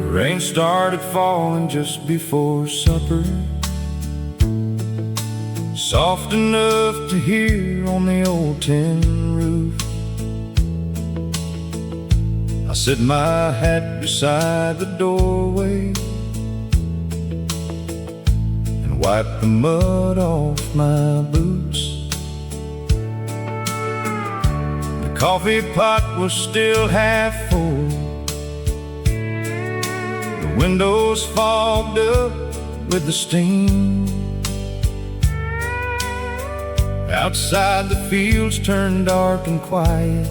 Rain started falling just before supper, soft enough to hear on the old tin roof. I set my hat beside the doorway and wiped the mud off my boots. The coffee pot was still half full, windows fogged up with the steam. Outside the fields turned dark and quiet.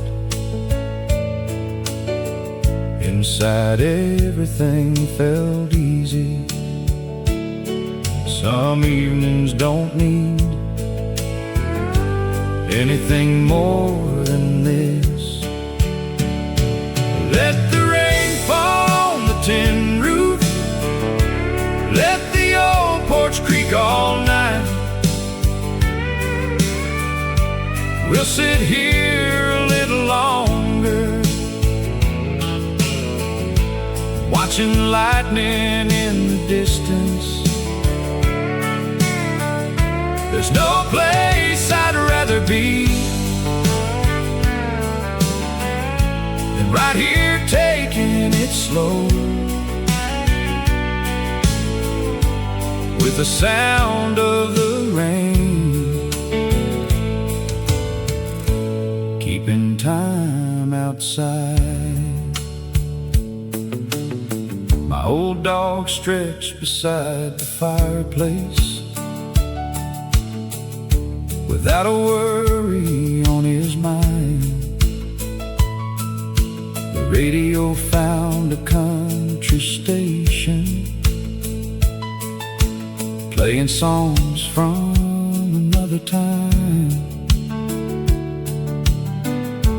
Inside everything felt easy. Some evenings don't need anything more than this. Let the rain fall on the tin roof, let the old porch creak all night. We'll sit here a little longer, watching lightning in the distance. There's no place I'd rather be than right here taking it slow, with the sound of the rain, keeping time outside. My old dog stretched beside the fireplace, without a worry on his mind. The radio found a country station, playing songs from another time.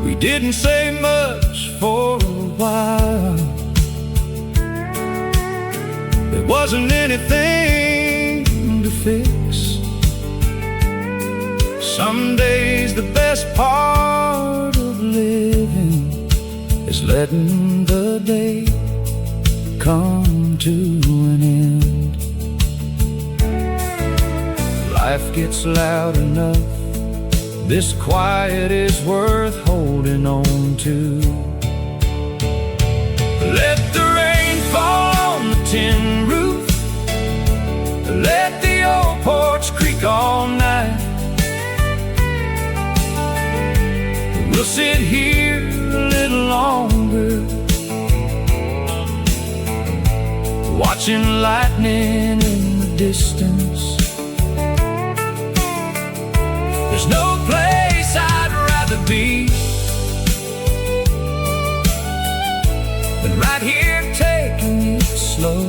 We didn't say much for a while. There wasn't anything to fix. Some days the best part of living is letting the day come to an end. Life gets loud enough, this quiet is worth holding on to. Let the rain fall on the tin roof, let the old porch creak all night. We'll sit here a little longer, watching lightning in the distance. There's no place I'd rather be than right here taking it slow,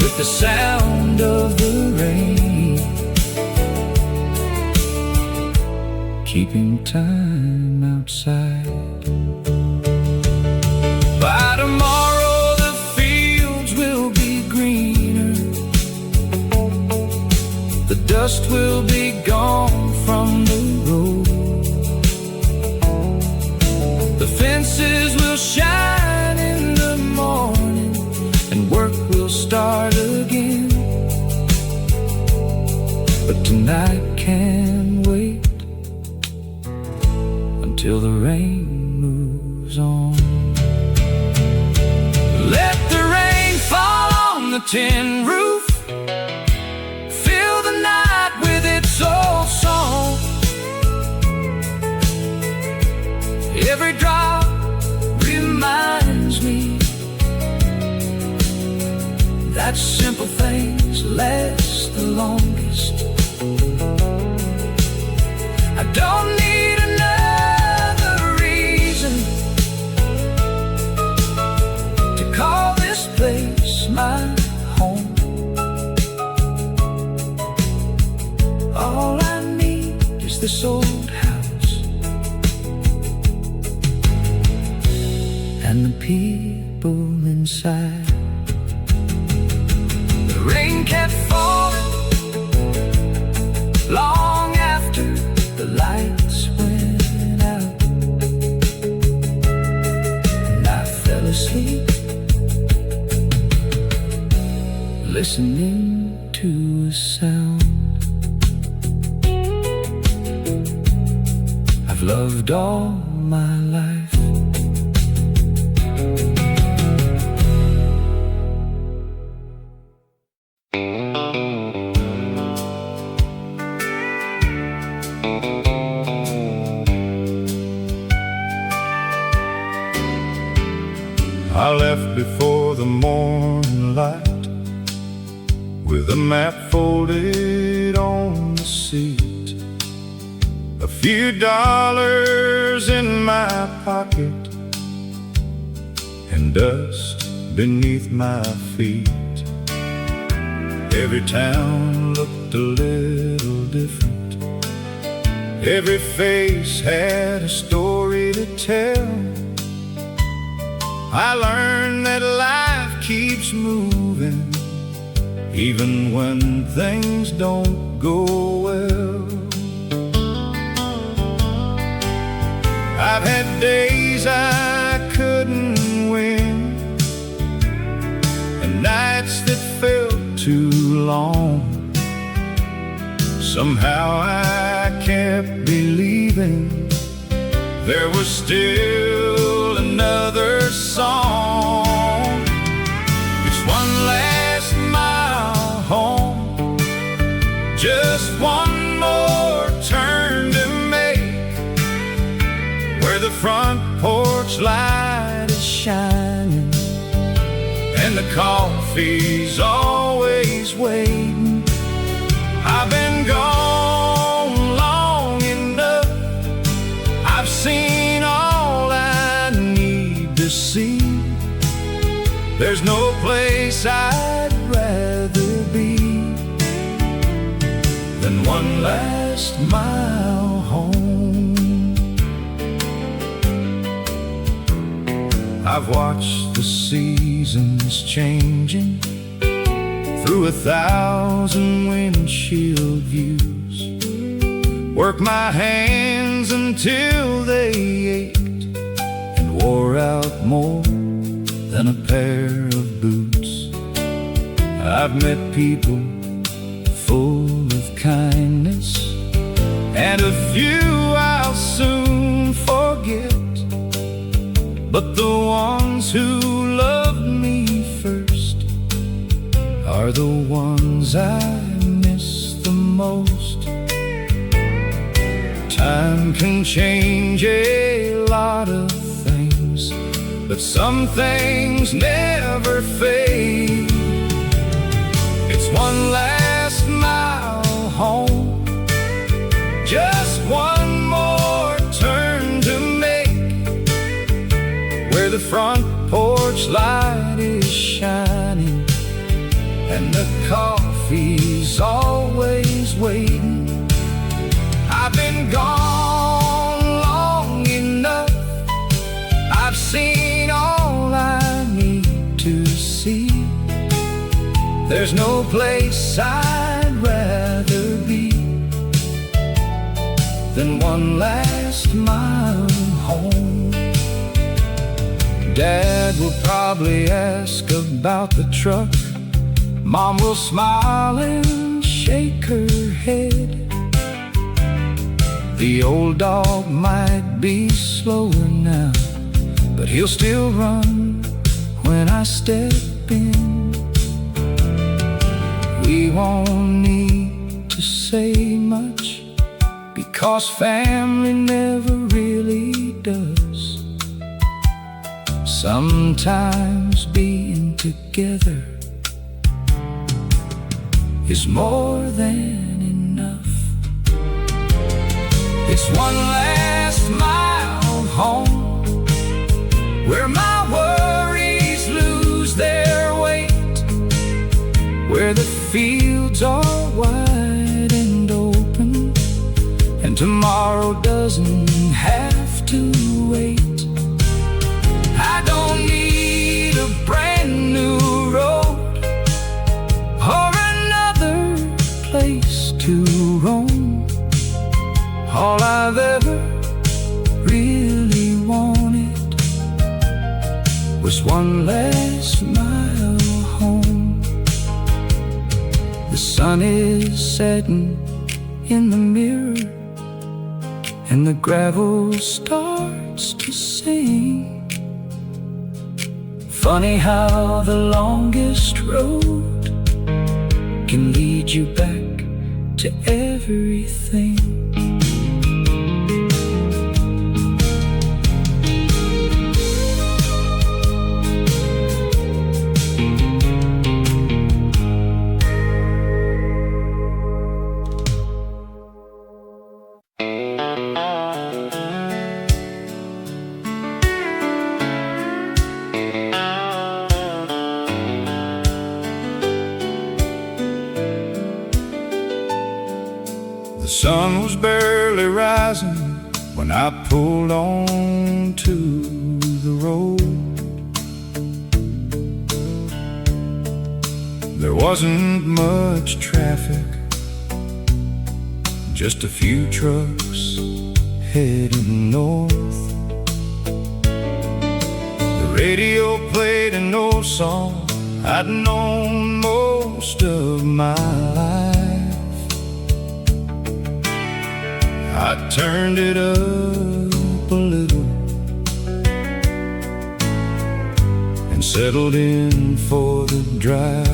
with the sound of the rain, keeping time outside. By tomorrow the fields will be greener, the dust will be gone from the road, the fences will shine in the morning, and work will start again. But tonight can wait till the rain moves on. Let the rain fall on the tin roof, fill the night with its old song. Every drop reminds me that simple things last the longest. I don't need another reason to call this place my home. this old house, and the people inside. The rain kept falling long after the lights went out, and I fell asleep listening to a sound I've loved all my life. I left before the morning light, with a map folded on the seat, a few dollars in my pocket, and dust beneath my feet. Every town looked a little different, every face had a story to tell. I learned that life keeps moving, even when things don't go well. I've had days I couldn't win, and nights that felt too long. Somehow I kept believing there was still another song. It's one last mile home, just one more turn to make, where the front porch light is shining and the coffee's always waiting. I've been gone long enough, I've seen all I need to see. There's no place I'd rather be than one last mile home. I've watched the seasons changing through 1,000 windshield views, work my hands until they ached and wore out more than a pair of boots. I've met people full of kindness, and a few I'll soon forget, but the ones who loved me first are the ones I miss the most. Time can change a lot of things, but some things never fade. It's one last mile home, just one more turn to make, where the front porch light is shining and the coffee's always waiting. I've been gone long enough, I've seen all I need to see. There's no place I'd rather be than one last mile home. Dad will probably ask about the truck, Mom will smile and shake her head. The old dog might be slower now, but he'll still run when I step in. We won't need to say much, because family never really does. Sometimes being together is more than enough. It's one last mile home, where my worries lose their weight, where the fields are wide and open, and Tomorrow doesn't have to wait. I don't need a brand new road or another place to roam. All I've ever really wanted was one last mile home. The sun is setting in the mirror, and the gravel starts to sing. Funny how the longest road can lead you back to everything. The sun was barely rising when I pulled on to the road. There wasn't much traffic, just a few trucks heading north. The radio played an old song I'd known most of my life. I turned it up a little and settled in for the drive.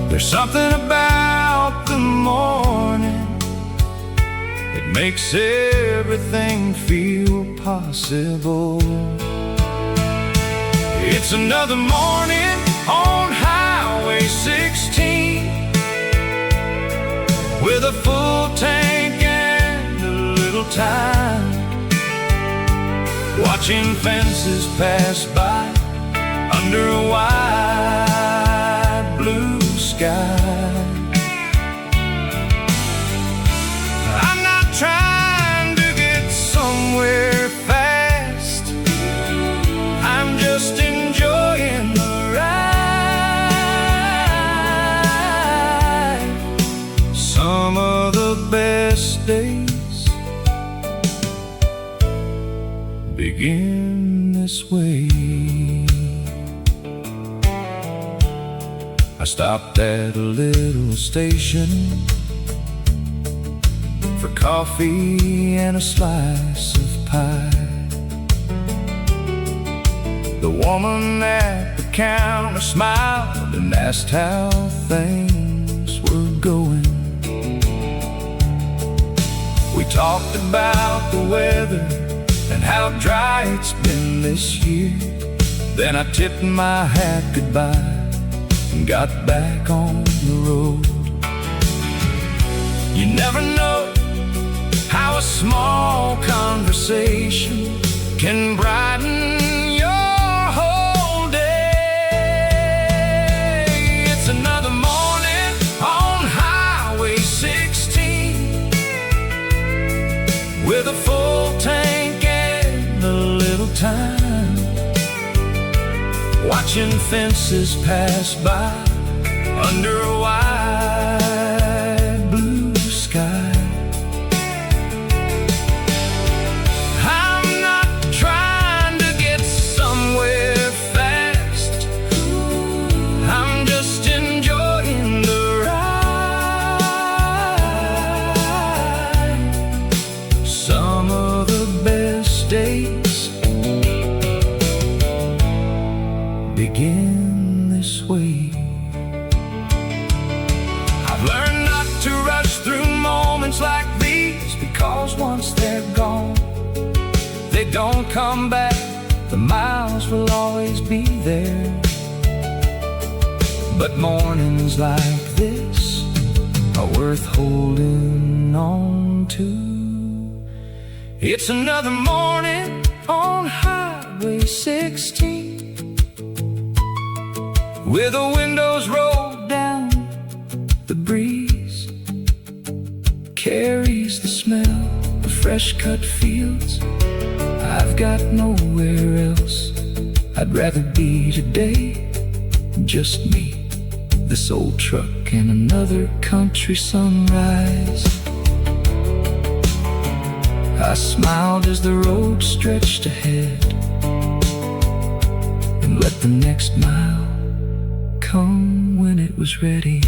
There's something about the morning that makes everything feel possible. It's another morning on Highway 16 with a full tank and a little time, watching fences pass by under a wide blue sky. I'm not trying to get somewhere fast, I'm just enjoying the ride. Some of the best days begin this way. I stopped at a little station for coffee and a slice of pie. The woman at the counter smiled and asked how things were going. We talked about the weather and how dry it's been this year. Then I tipped my hat goodbye and got back on the road. You never know how a small conversation can brighten your whole day. It's another morning on Highway 16 with a full tank and a little time, watching fences pass by under a wide blue sky. I'm not trying to get somewhere fast, I'm just enjoying the ride. Some of the best days begin this way. I've learned not to rush through moments like these, because once they're gone, they don't come back. The miles will always be there, but mornings like this are worth holding on to. It's another morning on Highway 16 with the windows rolled down, the breeze carries the smell of fresh cut fields. I've got nowhere else I'd rather be today. Just me, this old truck, and another country sunrise. I smiled as the road stretched ahead and let the next mile come when it was ready.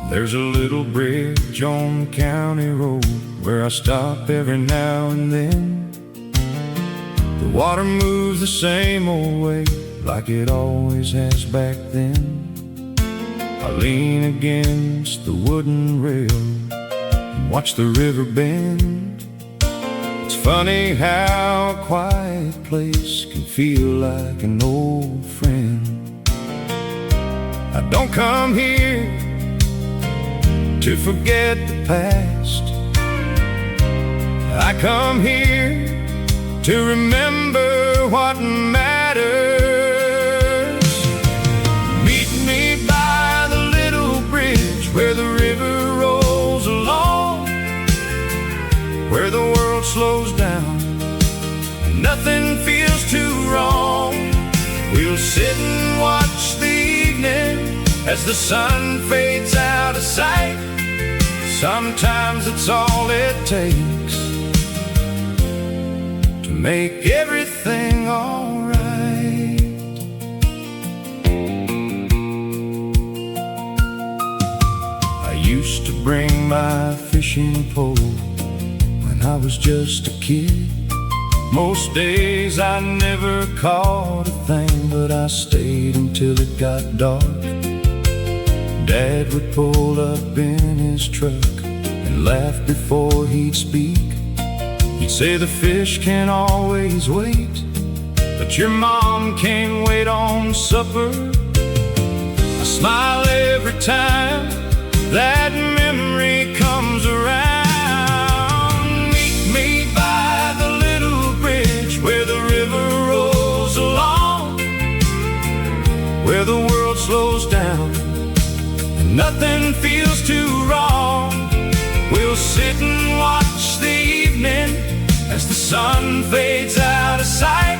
There's a little bridge on the county road where I stop every now and then. The water moves the same old way like it always has back then. I lean against the wooden rail and watch the river bend. It's funny how a quiet place can feel like an old friend. I don't come here to forget the past. I come here to remember what matters. Meet me by the little bridge where the river rolls along, where the world slows down and nothing feels too wrong. We'll sit and watch the evening as the sun fades out of sight. Sometimes it's all it takes to make everything all right. I used to bring my fishing pole when I was just a kid. Most days I never caught a thing, but I stayed until it got dark. Dad would pull up in his truck and laugh before he'd speak. He'd say the fish can always wait, but your mom can't wait on supper. I smile every time that memory comes around. Meet me by the little bridge where the river rolls along, where the world slows down and nothing feels too wrong. We'll sit and watch the evening as the sun fades out of sight.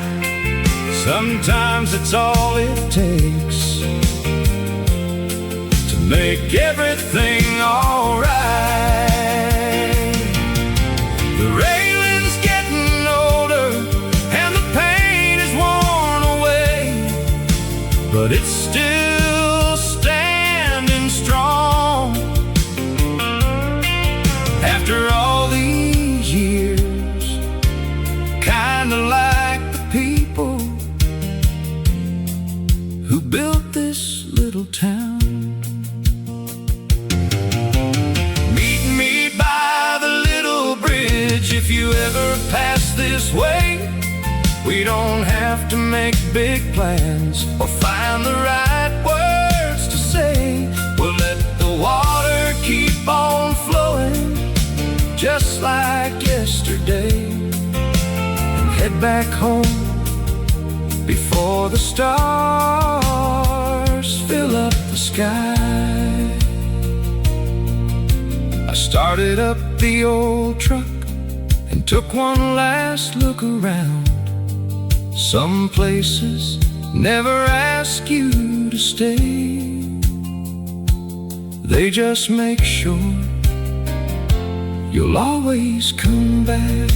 Sometimes it's all it takes to make everything all right. The railing's getting older and the paint is worn away, but it's still standing strong. After all these years, kinda like the people who built this little town. Meet me by the little bridge if you ever pass this way. We don't have to make big plans or find the right words to say. We'll let the water keep on flowing just like yesterday, and head back home before the stars fill up the sky. I started up the old truck and took one last look around. Some places never ask you to stay. They just make sure you'll always come back.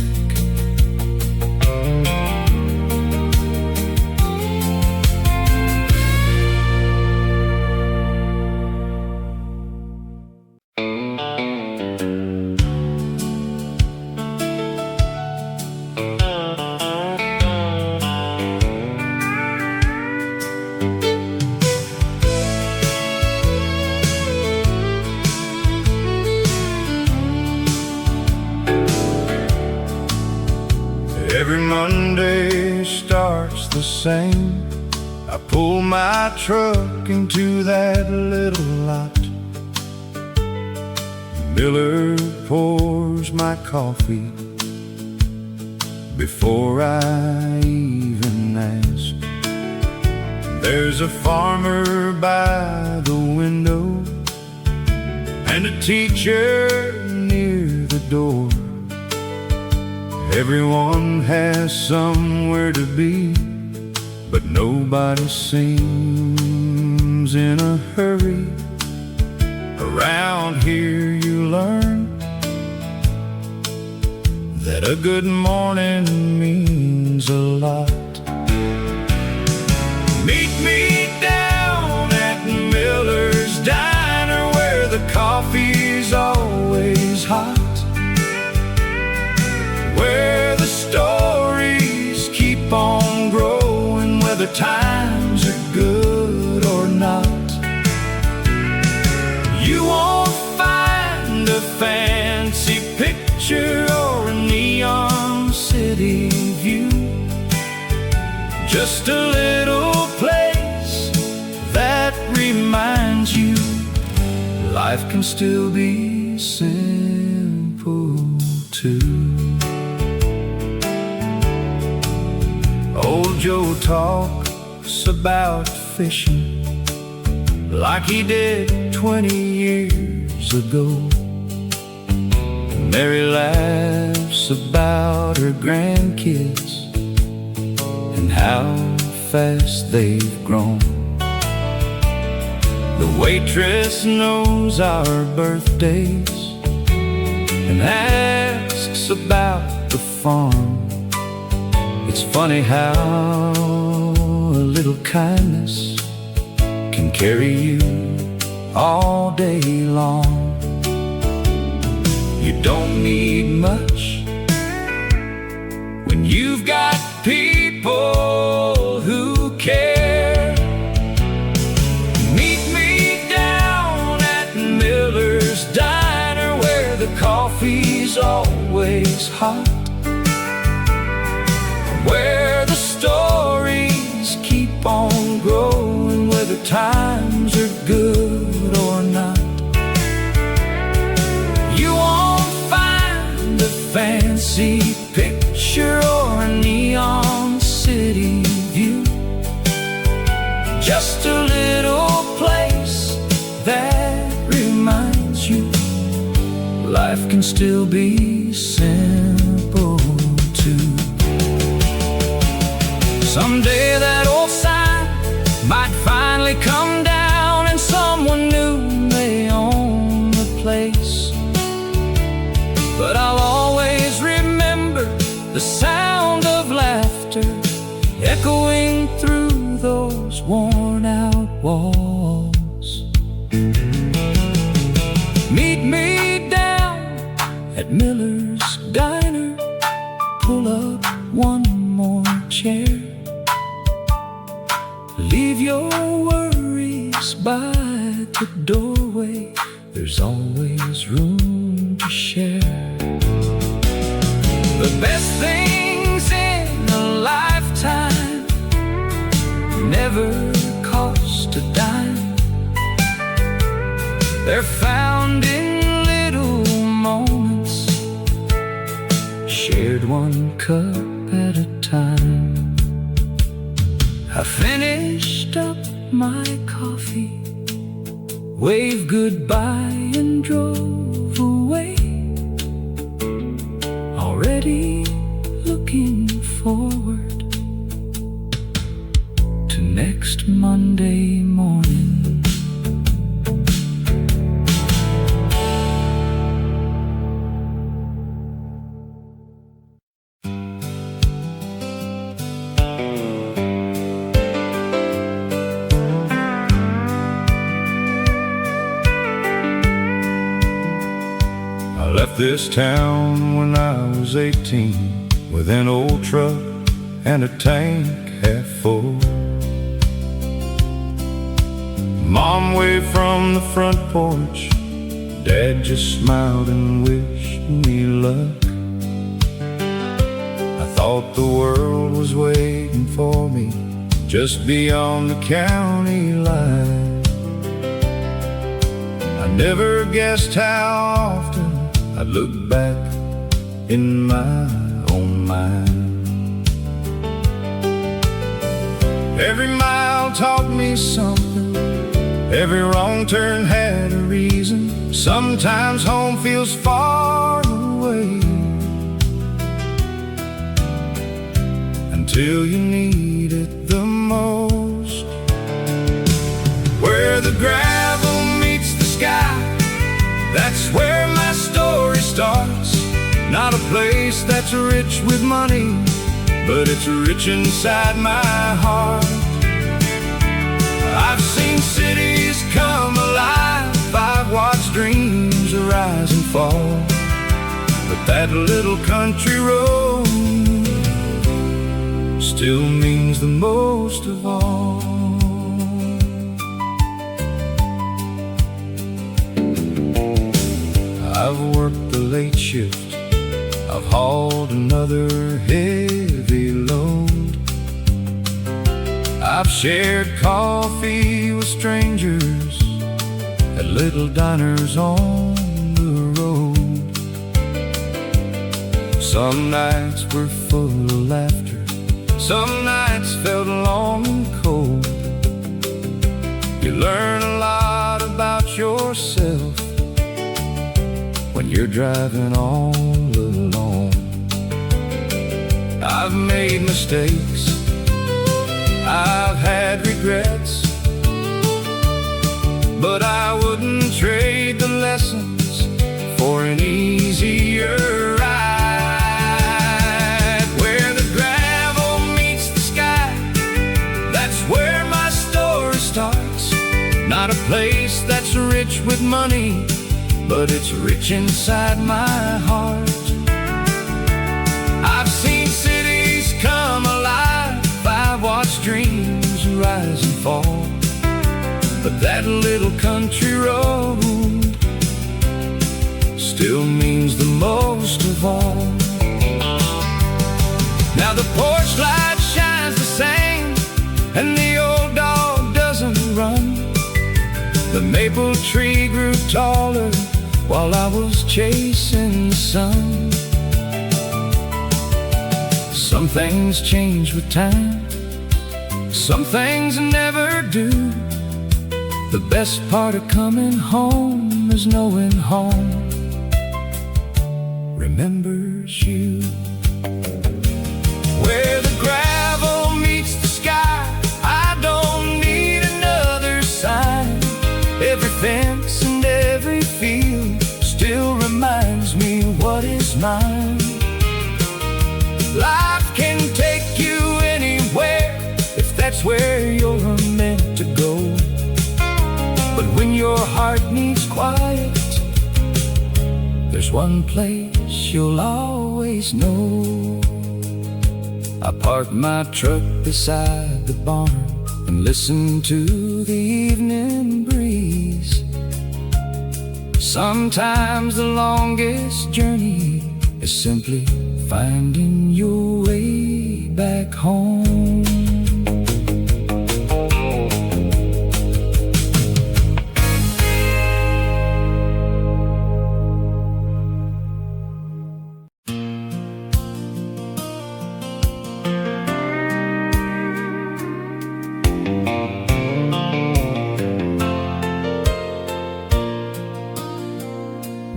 Every Monday starts the same. I pull my truck into that little lot. Miller pours my coffee before I even ask. There's a farmer by the window and a teacher near the door. Everyone has somewhere to be, but nobody seems in a hurry. Around here you learn that a good morning means a lot. Meet me down at Miller's Diner, where the coffee's always hot, where the stories keep on growing, whether times are good or not. You won't find a fancy picture or a neon city view, just a little place that reminds you life can still be simple too. Old Joe talks about fishing like he did 20 years ago. Mary laughs about her grandkids and how fast they've grown. The waitress knows our birthdays and asks about the farm. It's funny how a little kindness can carry you all day long. You don't need much when you've got people who care. Meet me down at Miller's Diner, where the coffee's always hot, where the stories keep on growing, whether times are good or not. You won't find a fancy picture or a neon city view, just a little place that reminds you life can still be simple too. Someday that old sign might finally come down and someone new may own the place, but I'll always remember the sound of laughter echoing through those worn out walls. Meet me down at Miller's Diner, pull up one more chair, leave your worries by the doorway, there's always room to share. The best things in a lifetime never cost a dime. They're found in little moments, shared one cup at a time. I finished up my coffee, waved goodbye and drove away, already looking forward to next Monday morning. I left this town when I was 18 with an old truck and a tank half full. Mom waved from the front porch, Dad just smiled and wished me luck. I thought the world was waiting for me just beyond the county line. I never guessed how often I'd look back in my own mind. Every mile taught me something, every wrong turn had a reason. Sometimes home feels far away until you need it the most. Where the gravel meets the sky, that's where my story starts. Not a place that's rich with money, but it's rich inside my heart. I've seen cities come alive, I've watched dreams arise and fall, but that little country road still means the most of all. I've worked the late shift, I've hauled another heavy load, I've shared coffee with strangers at little diners on the road. Some nights were full of laughter, some nights felt long and cold. You learn a lot about yourself when you're driving all alone. I've made mistakes, I've had regrets, but I wouldn't trade the lessons for an easier ride. Where the gravel meets the sky, that's where my story starts. Not a place that's rich with money, but it's rich inside my heart. I've seen cities come alive, I've watched dreams rise and fall, but that little country road still means the most of all. Now the porch light shines the same, and the old dog doesn't run. The maple tree grew taller while I was chasing the sun. Some things change with time, some things never do. The best part of coming home is knowing home remembers you. Where the gravel meets the sky, I don't need another sign. Every fence and every field still reminds me what is mine. Life can take you anywhere if that's where you're meant to go. But when your heart needs quiet, there's one place you'll always know. I park my truck beside the barn and listen to the evening breeze. Sometimes the longest journey is simply finding your way back home.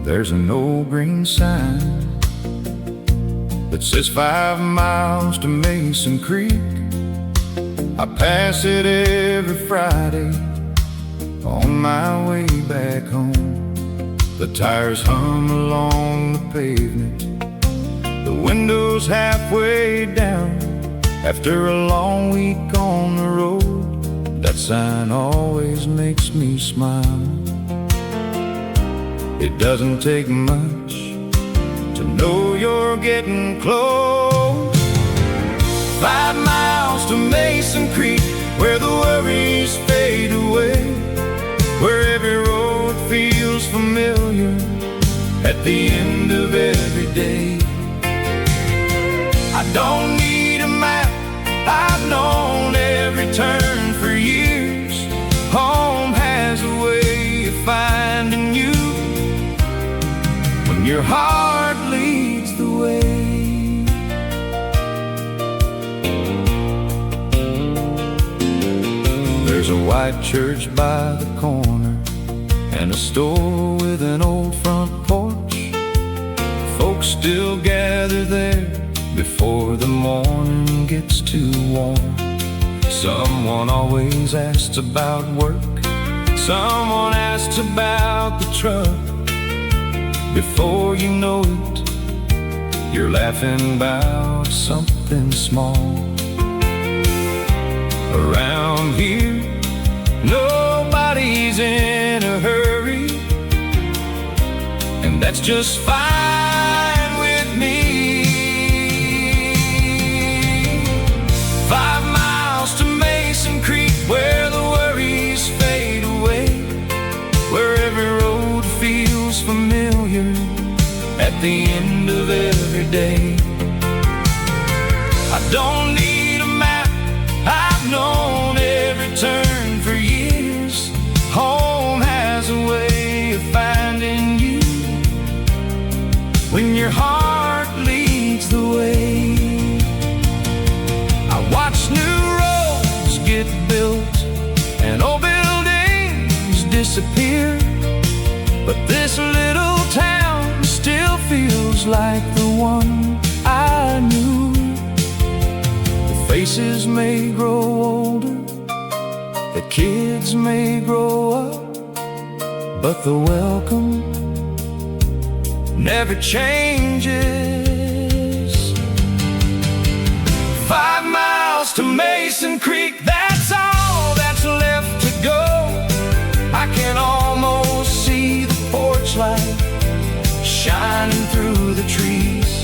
There's an old green sign that says 5 miles to Mason Creek. I pass it every Friday on my way back home. The tires hum along the pavement, the windows halfway down. After a long week on the road, that sign always makes me smile. It doesn't take much to know you're getting close. 5 miles to Mason Creek, where the worries fade away, where every road feels familiar at the end of every day. I I don't need a map, I've known every turn for years. Home has a way of finding you when your heart leads the way. There's a white church by the corner and a store with an old front porch. Folks still gather there before the morning gets too warm. Someone always asks about work, someone asks about the truck. Before you know it, you're laughing about something small. Around here, nobody's in a hurry, and that's just fine with me. 5 miles to Mason Creek, where the worries fade away, where every road feels familiar at the end of every day. I don't need a map, I've known every turn for years. Home has a way of finding you when your heart leads the way. I watch new roads get built and old buildings disappear, but this little town still feels like the one I knew. The faces may grow older, the kids may grow up, but the welcome never changes. 5 miles to Mason Creek, that's all that's left to go. I can almost see the porch light shining through the trees.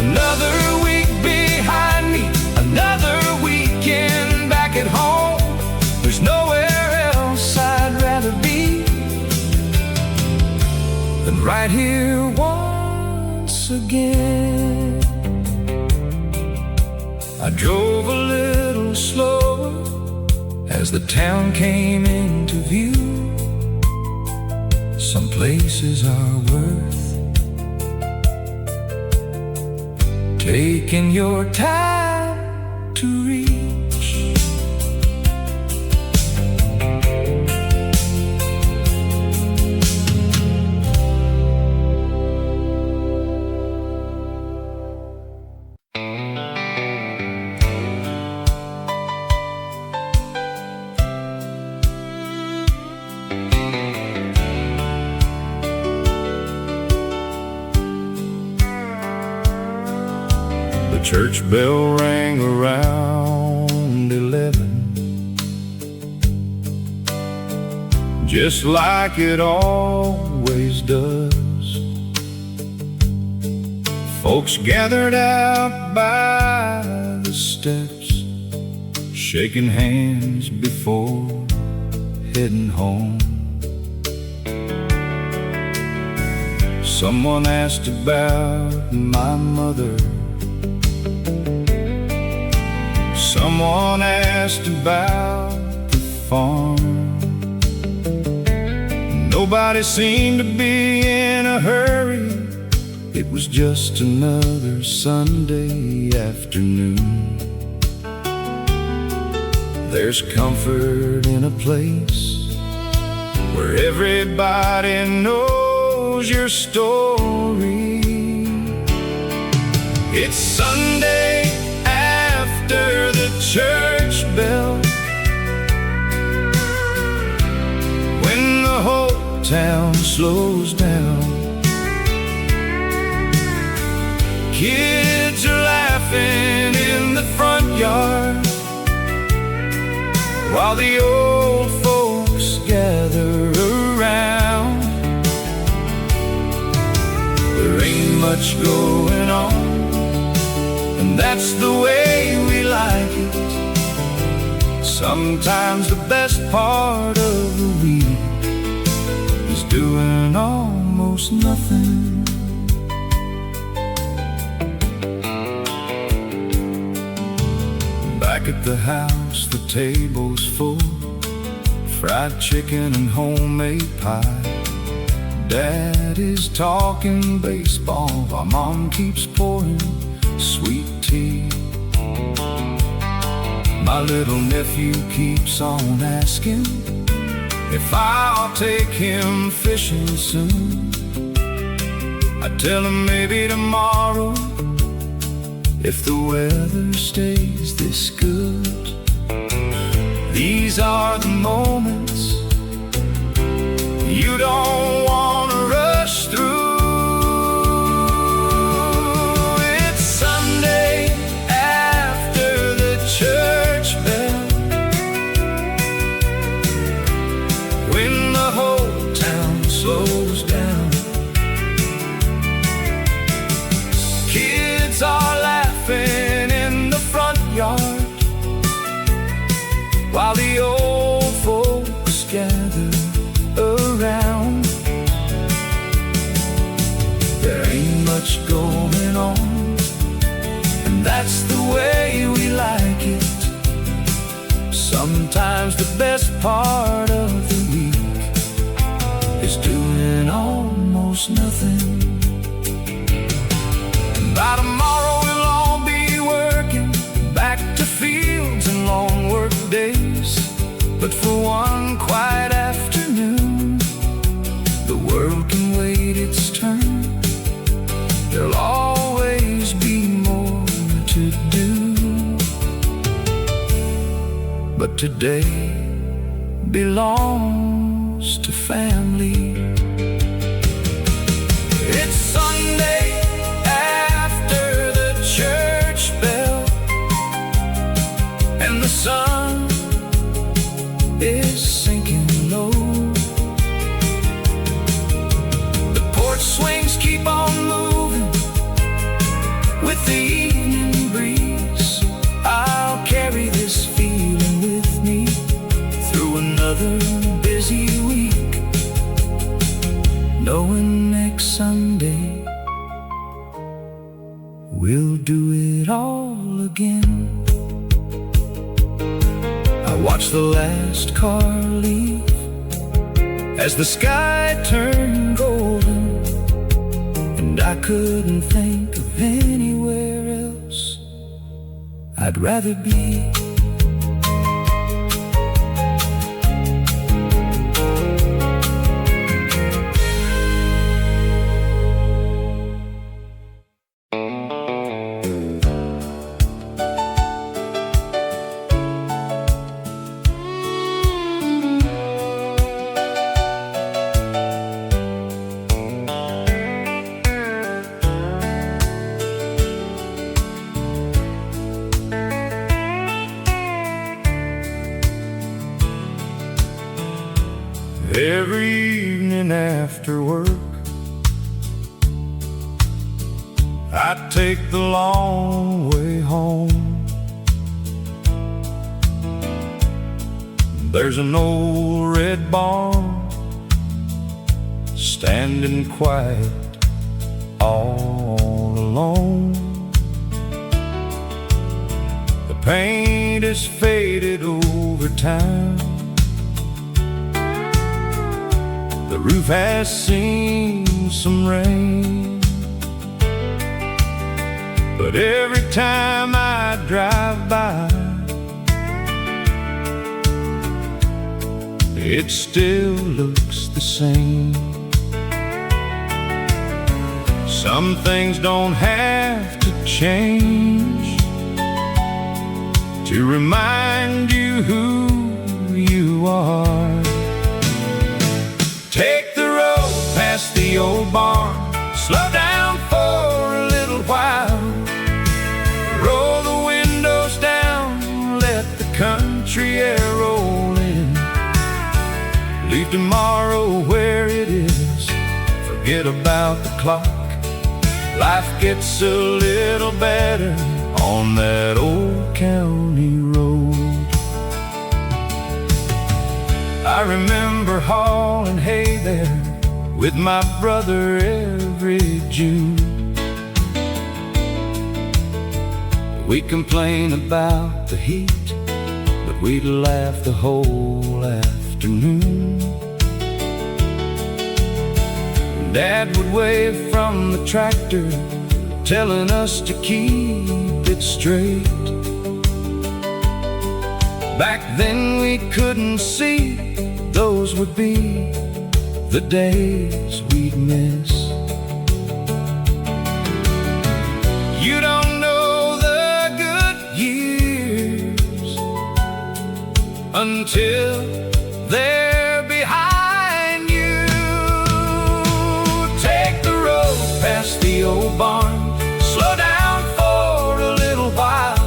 Another week behind me, another weekend back at home. There's nowhere else I'd rather be than right here once again. I drove a little slower as the town came into view. Some places are worth taking your time to reach. Church bell rang around 11, just like it always does. Folks gathered out by the steps, shaking hands before heading home. Someone asked about my mother, someone asked about the farm. Nobody seemed to be in a hurry. It was just another Sunday afternoon. There's comfort in a place where everybody knows your story. It's Sunday after the church bell, when the whole town slows down. Kids are laughing in the front yard, while the old folks gather around. There ain't much going on, and that's the way we like it. Sometimes the best part of the week is doing almost nothing. Back at the house, the table's full, fried chicken and homemade pie. Dad is talking baseball while Mom keeps pouring sweet tea. My little nephew keeps on asking if I'll take him fishing soon. I tell him maybe tomorrow, if the weather stays this good. These are the moments you don't want to rush through. It's Sunday after the church bell, when the whole town slows down. Kids are laughing in the front yard, while the old folks gather around. There ain't much going on, and that's the way we like it. Sometimes the best part of the week is doing almost nothing. By tomorrow we'll all be working, back to fields and long work days. But for one quiet afternoon, the world can wait its turn. There'll always be more to do. But today belongs to family. It's Sunday after the church bell, and the sun is sinking low. The porch swings keep on moving with the evening breeze. I'll carry this feeling with me through another busy week, knowing next Sunday we'll do it all again. I watched the last car leave as the sky turned golden, and I couldn't think of anywhere else I'd rather be. Every evening after work, I take the long way home. There's an old red barn standing quiet all alone. The paint is faded over time, the roof has seen some rain, but every time I drive by, it still looks the same. Some things don't have to change to remind you who you are. Take the road past the old barn, slow down for a little while, roll the windows down, let the country air roll in. Leave tomorrow where it is, forget about the clock. Life gets a little better on that old county road. I remember hauling hay there with my brother every June. We'd complain about the heat, but we'd laugh the whole afternoon. Dad would wave from the tractor, telling us to keep it straight. Back then we couldn't see those would be the days we'd miss. You don't know the good years until they're behind you. Take the road past the old barn, slow down for a little while,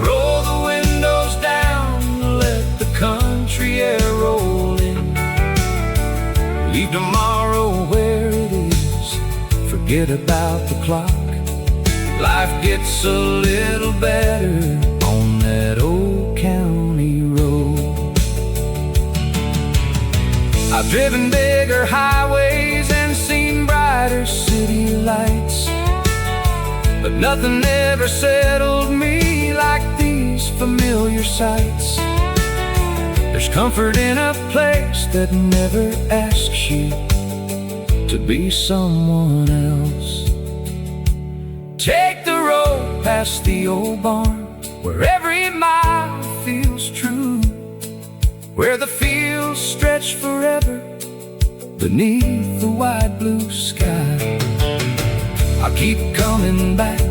roll the windows down, let the country air roll in. Leave tomorrow where it is, forget about the clock. Life gets a little better on that old county road. I've driven bigger highways and seen brighter city lights, but nothing ever settled me like these familiar sights. There's comfort in a place that never asks you to be someone else. Take the road past the old barn, where every mile feels true, where the fields stretch forever beneath the wide blue sky. I'll keep coming back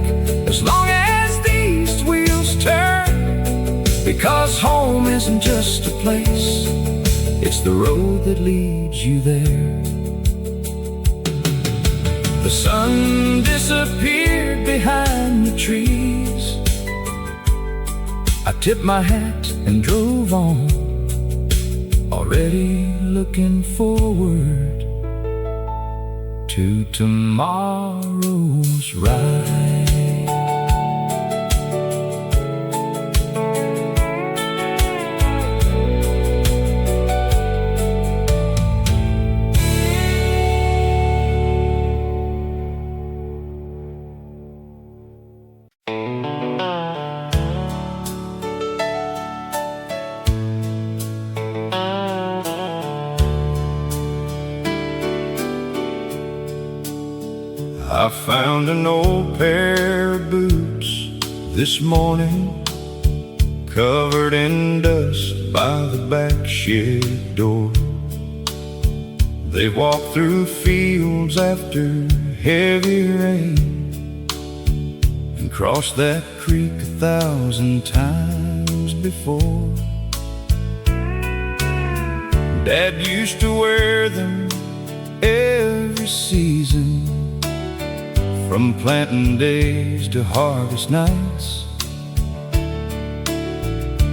as long as these wheels turn, because home isn't just a place, it's the road that leads you there. The sun disappeared behind the trees. I tipped my hat and drove on, already looking forward to tomorrow's ride. I found an old pair of boots this morning, covered in dust by the back shed door. They walked through fields after heavy rain and crossed that creek 1,000 times before. Dad used to wear them every season, from planting days to harvest nights.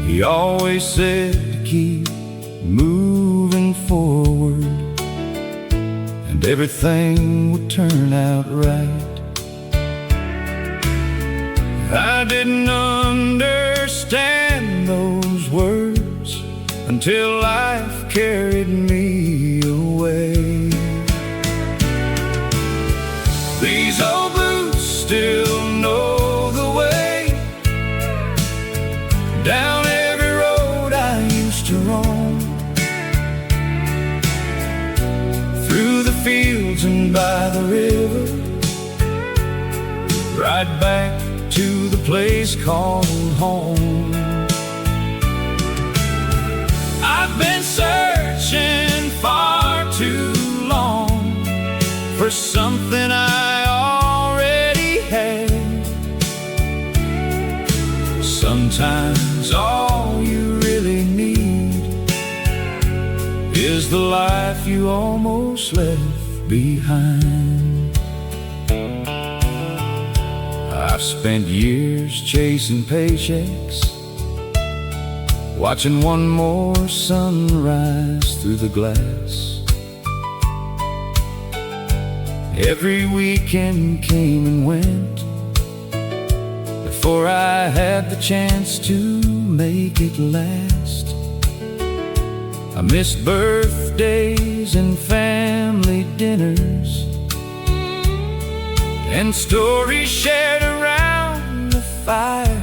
He always said to keep moving forward, and everything would turn out right. I didn't understand those words until life carried me away. These old boots still know the way down every road I used to roam, through the fields and by the river, right back to the place called home. I've been searching far too long for something I already had. Sometimes all you really need is the life you almost left behind. I've spent years chasing paychecks, watching one more sunrise through the glass. Every weekend came and went before I had the chance to make it last. I missed birthdays and family dinners and stories shared around the fire.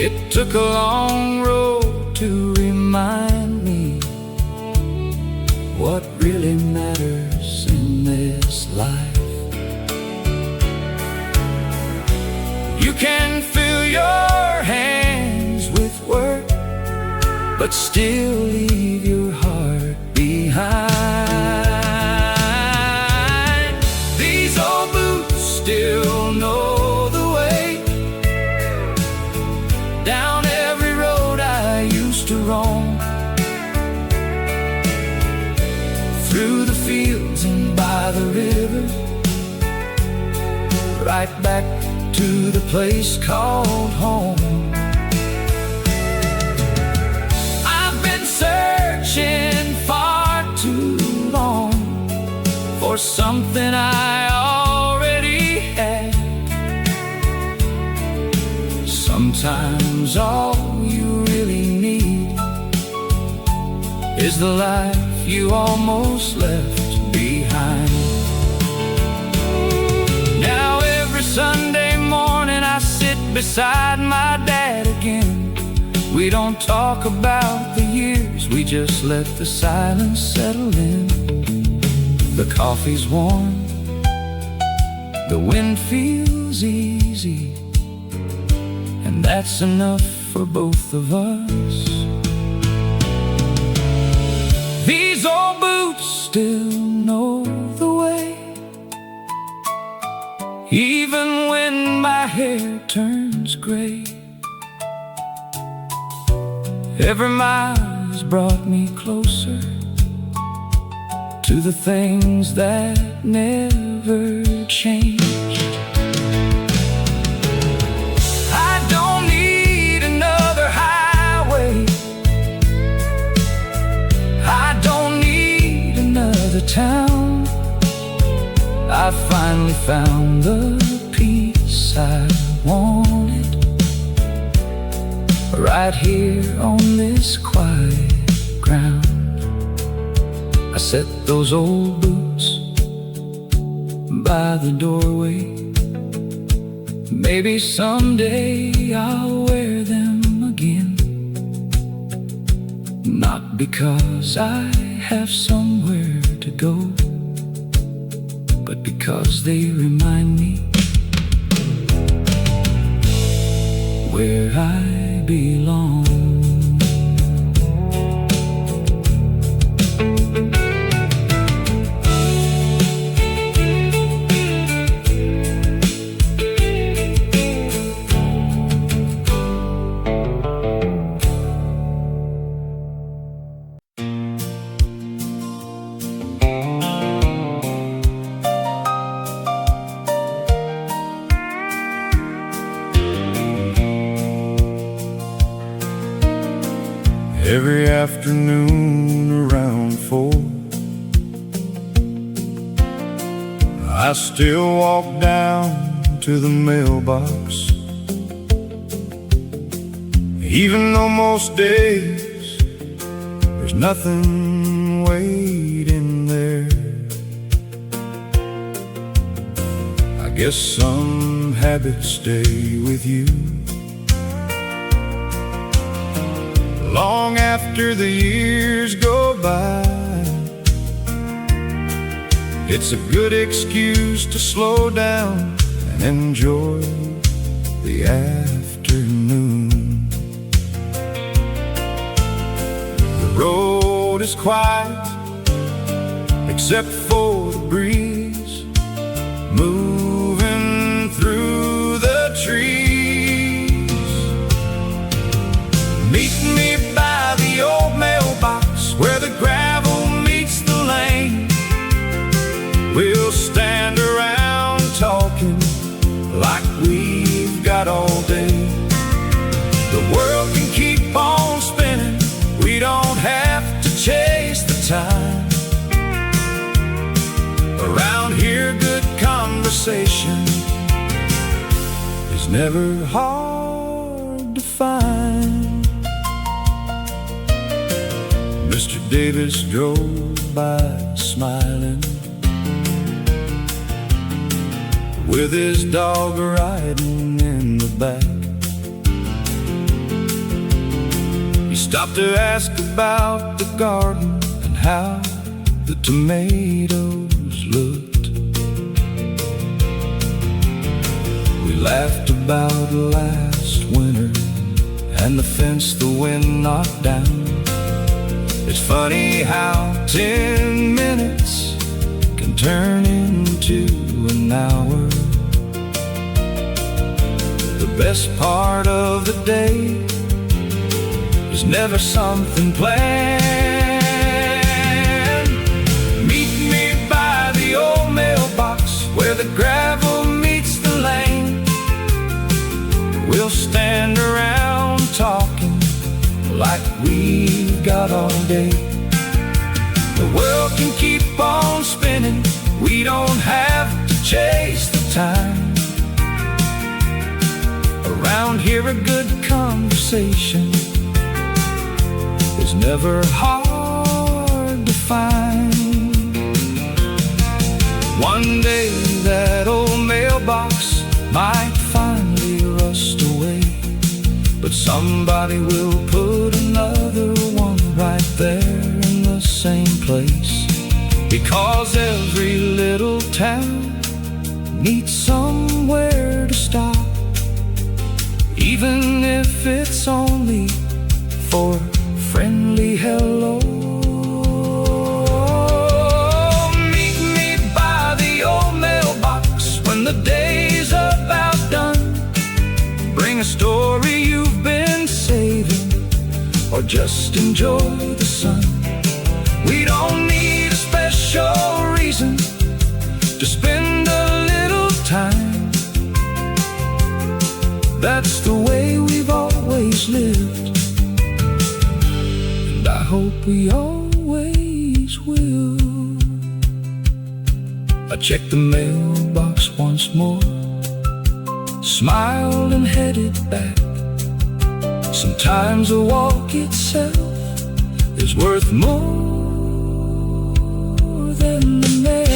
It took a long road to remind me what really matters in this life. You can fill your hands with work, but still leave your heart behind. These old boots still know the way down every road I used to roam, through the fields and by the river, right back to the place called home. I've been searching far too long for something I already had. Sometimes all you really need is the life you almost left behind. Now every Sunday morning I sit beside my dad again. We don't talk about the years, we just let the silence settle in. The coffee's warm, the wind feels easy, and that's enough for both of us. These old boots still know the way, even when my hair turns gray. Every mile has brought me closer to the things that never changed. I don't need another highway, I don't need another town. I finally found the peace I wanted right here on this quiet ground. I set those old boots by the doorway. Maybe someday I'll wear them again, not because I have somewhere to go, but because they remind me where I belong. Every afternoon around 4, I still walk down to the mailbox, even though most days there's nothing waiting there. I guess some habits stay with you long after the years go by. It's a good excuse to slow down and enjoy the afternoon. The road is quiet except for the breeze moving through the trees. Meet me by the old mailbox where the gravel meets the lane. We'll stand around talking like we've got all day. The world can keep on spinning, we don't have to chase the time. Around here good conversation is never hard to find. Mr. Davis drove by smiling, with his dog riding in the back. He stopped to ask about the garden and how the tomatoes looked. We laughed about last winter and the fence the wind knocked down. It's funny how 10 minutes can turn into an hour. The best part of the day is never something planned. Meet me by the old mailbox where the gravel meets the lane. We'll stand around talking like we've got all day. The world can keep on spinning, we don't have to chase the time. Around here a good conversation is never hard to find. One day that old mailbox might finally rust away, but somebody will put another one right there in the same place. Because every little town needs somewhere to stop, even if it's only for a friendly hello. Meet me by the old mailbox when the day's about done. Bring a story you've been saving, or just enjoy the sun. We don't need a special reason to spend a little time. That's the way we've always lived, and I hope we always will. I checked the mailbox once more, smiled and headed back. Sometimes a walk itself is worth more than the mail.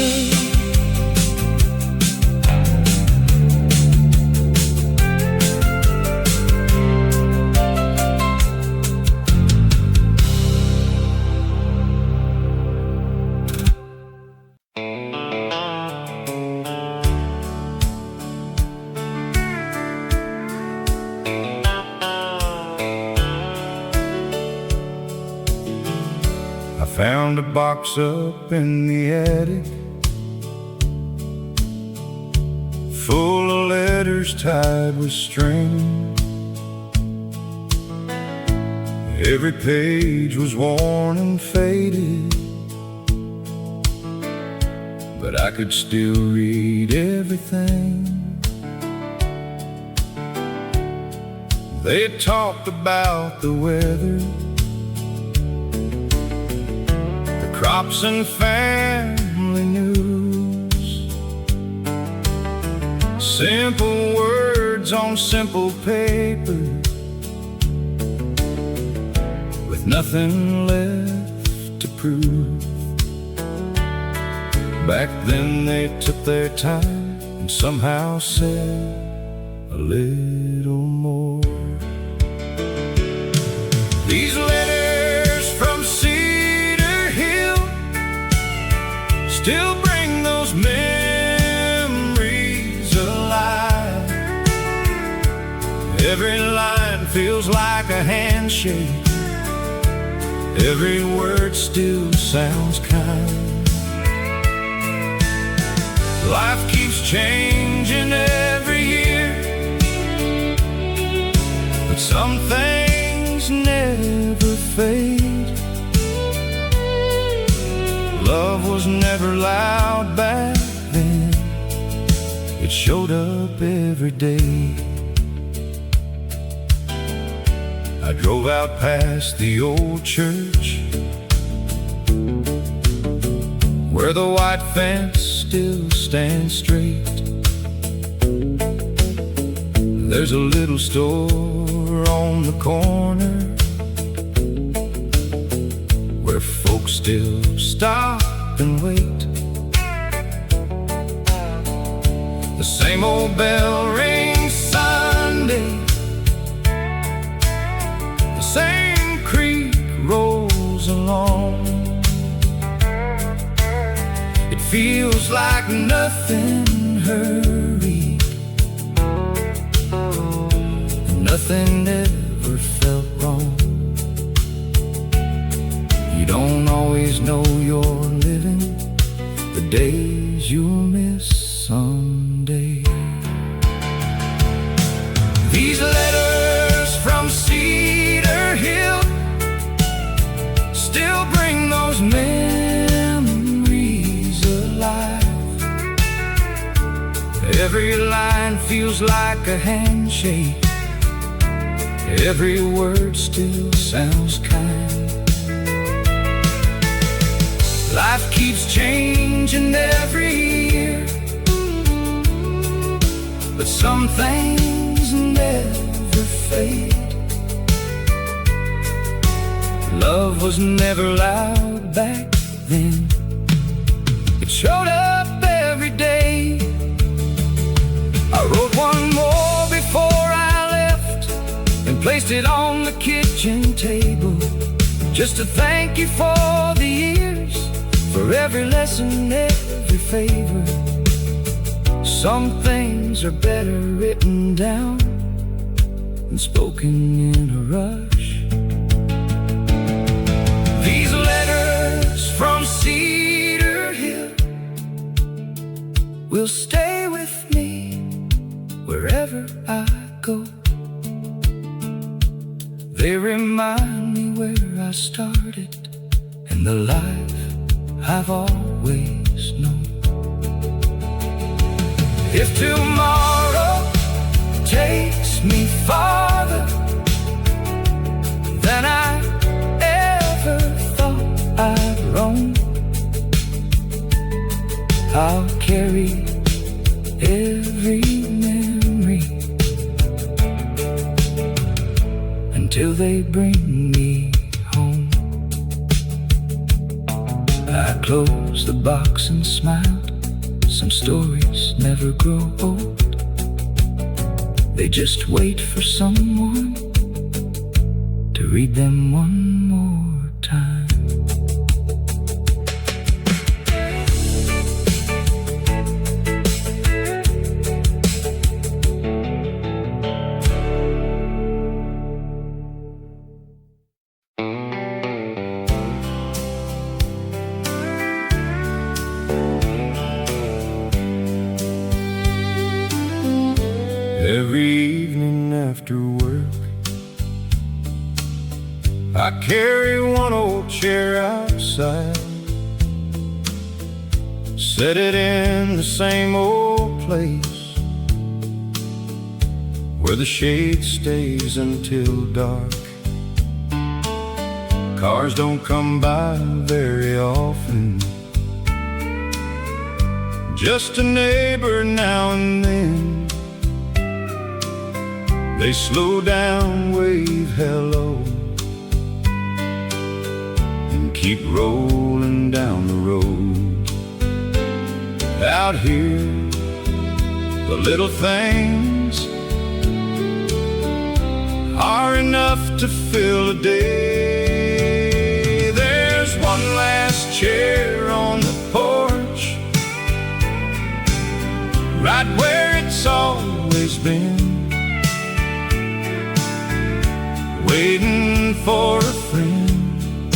Found a box up in the attic, full of letters tied with string. Every page was worn and faded, but I could still read everything. They talked about the weather, crops and family news. Simple words on simple paper, with nothing left to prove. Back then they took their time and somehow said a little more. These letters from still bring those memories alive. Every line feels like a handshake, every word still sounds kind. Life keeps changing every year, but some things never fade. Love was never loud back then, it showed up every day. I drove out past the old church, where the white fence still stands straight. There's a little store on the corner where folks still stop and wait. The same old bell rings Sunday, the same creek rolls along. It feels like nothing hurried, and nothing ever felt wrong. You don't always know you're living the days you'll miss someday. These letters from Cedar Hill still bring those memories alive. Every line feels like a handshake, every word still sounds kind. Life keeps changing every year, but some things never fade. Love was never loud back then. It showed up every day. I wrote one more before I left and placed it on the kitchen table, just to thank you for the years, for every lesson, every favor. Some things are better written down than spoken in a rush. These letters from Cedar Hill will stay with me wherever I go. They remind me where I started and the life I've always known. If tomorrow takes me farther than I ever thought I'd roam, I'll carry every memory until they bring me home. I closed the box and smiled. Some stories never grow old, they just wait for someone to read them one more time. Every evening after work, I carry one old chair outside, set it in the same old place where the shade stays until dark. Cars don't come by very often, just a neighbor now and then. They slow down, wave hello, and keep rolling down the road. Out here, the little things are enough to fill a day. There's one last chair on the porch, right where it's always been, waiting for a friend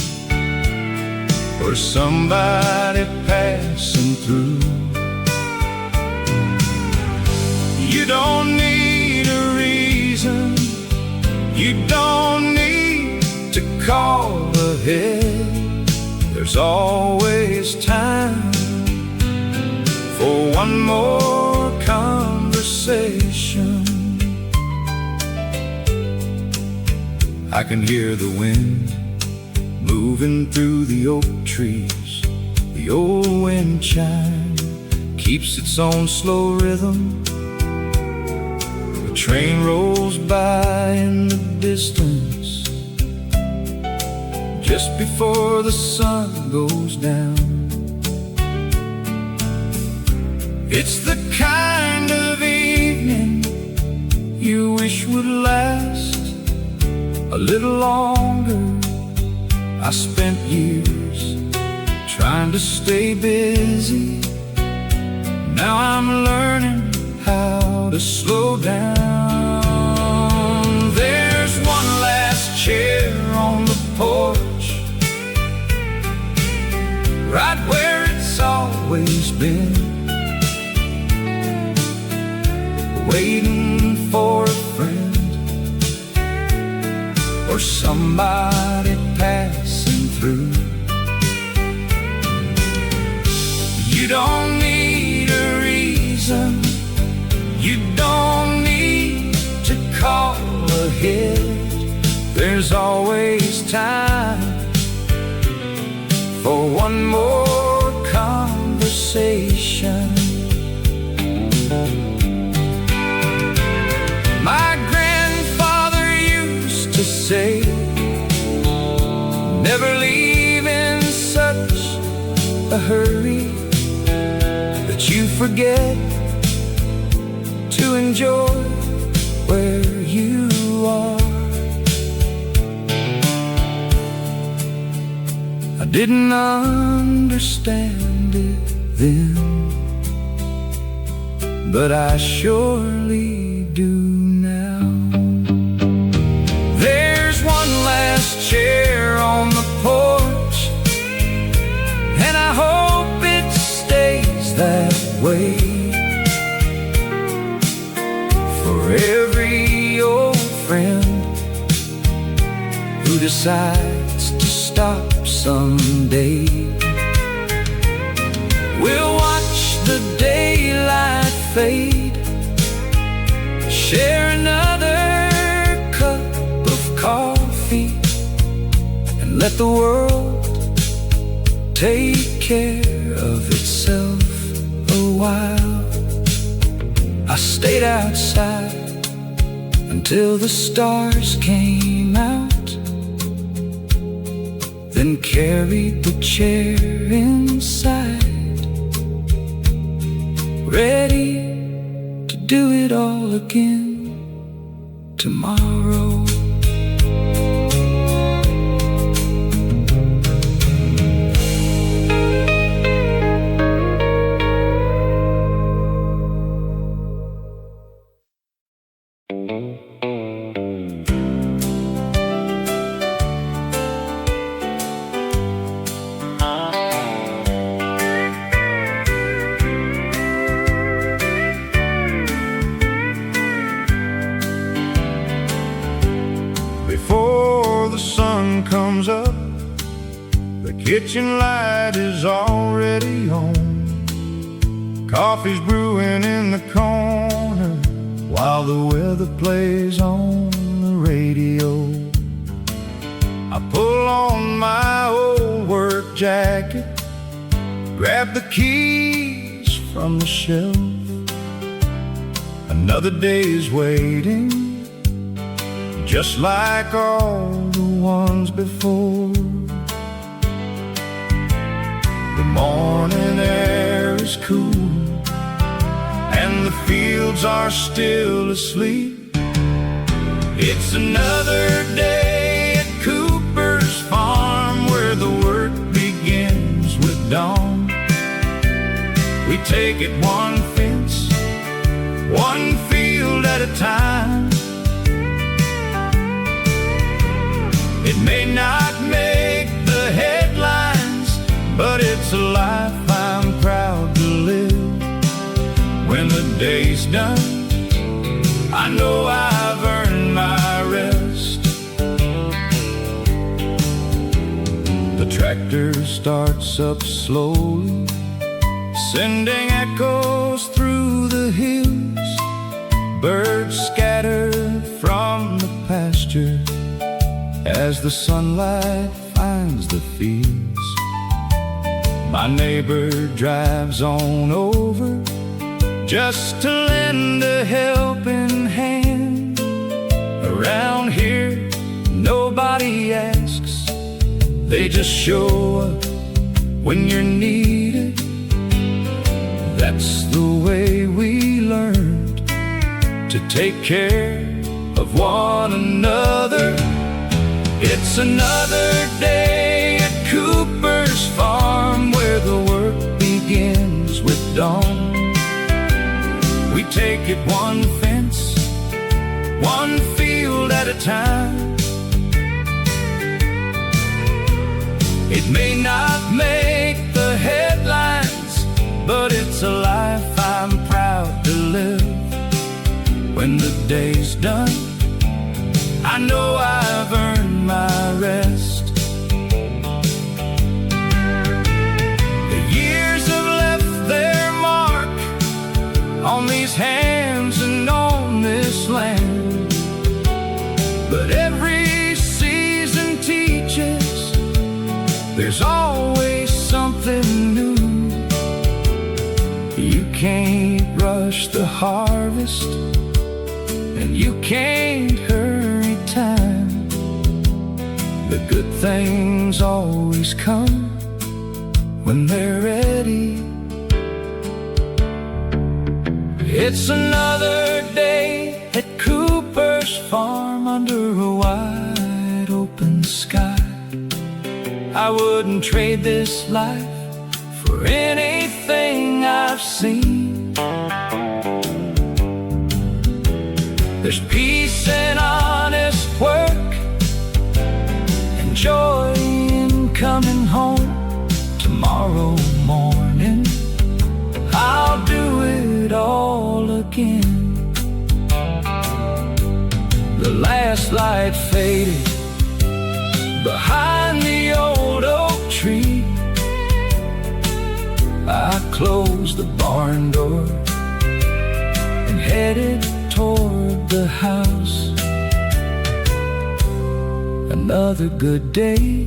or somebody passing through. You don't need a reason, you don't need to call ahead. There's always time for one more conversation. I can hear the wind moving through the oak trees. The old wind chime keeps its own slow rhythm. A train rolls by in the distance just before the sun goes down. It's the kind of longer. I spent years trying to stay busy. Now I'm learning how to slow down. There's one last chair on the porch, right where it's always been, waiting for a friend or somebody passing through. You don't need a reason, you don't need to call ahead. There's always time for one more conversation. My grandfather used to say, never leave in such a hurry that you forget to enjoy where you are. I didn't understand it then, but I surely do now. There's one last chair on the porch, and I hope it stays that way. For every old friend who decides to stop someday, we'll watch the daylight fade, share another cup of coffee, and let the world take care of itself a while. I stayed outside until the stars came out, then carried the chair inside, ready to do it all again tomorrow. Before the sun comes up, the kitchen light is already on. Coffee's brewing in the corner while the weather plays on the radio. I pull on my old work jacket, grab the keys from the shelf. Another day's waiting, just like all the ones before. The morning air is cool, and the fields are still asleep. It's another day at Cooper's farm, where the work begins with dawn. We take it one fence, one field at a time. It may not make the headlines, but it's a life I'm proud to live. When the day's done, I know I've earned my rest. The tractor starts up slowly, sending echoes through the hills. Birds scatter from the pasture as the sunlight finds the fields. My neighbor drives on over just to lend a helping hand. Around here, nobody asks, they just show up when you're needed. That's the way we learned to take care of one another. It's another day at Cooper's farm, where the work begins with dawn. We take it one fence, one field at a time. It may not make the headlines, but it's a life I'm proud to live. When the day's done, I know I've earned my rest. The years have left their mark on these hands and on this land, but every season teaches there's always something new. You can't rush the harvest, and you can't hurry time. The good things always come when they're ready. It's another day at Cooper's farm under a wide open sky. I wouldn't trade this life for anything I've seen. There's peace and honest work, and joy in coming home. Tomorrow morning, I'll do it all again. The last light faded behind the old oak tree. I closed the barn door and headed toward the house. Another good day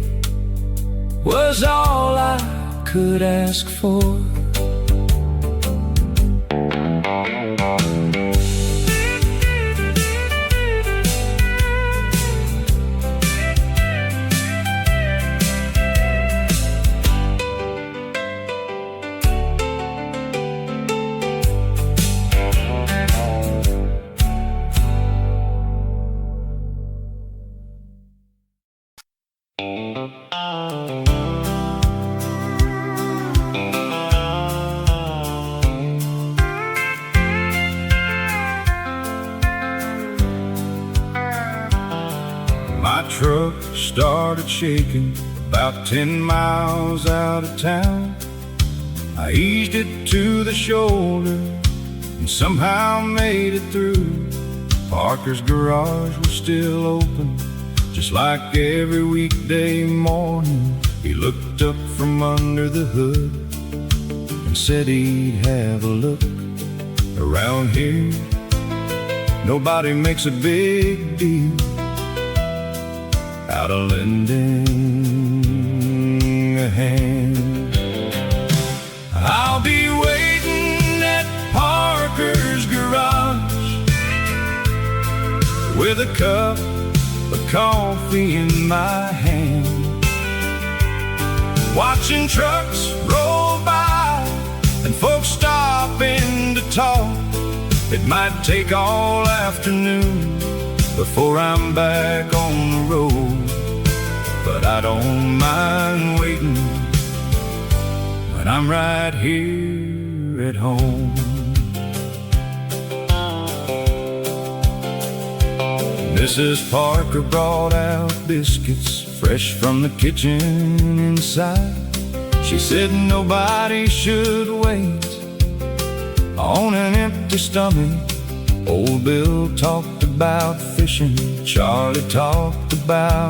was all I could ask for. My truck started shaking about 10 miles out of town. I eased it to the shoulder and somehow made it through. Parker's garage was still open, just like every weekday morning. He looked up from under the hood and said he'd have a look. Around here, nobody makes a big deal out of lending a hand. I'll be waiting at Parker's garage with a cup of coffee in my hand, watching trucks roll by and folks stopping to talk. It might take all afternoon before I'm back on the road, but I don't mind waiting when I'm right here at home. Mrs. Parker brought out biscuits fresh from the kitchen inside. She said nobody should wait on an empty stomach. Old Bill talked about fishing, Charlie talked about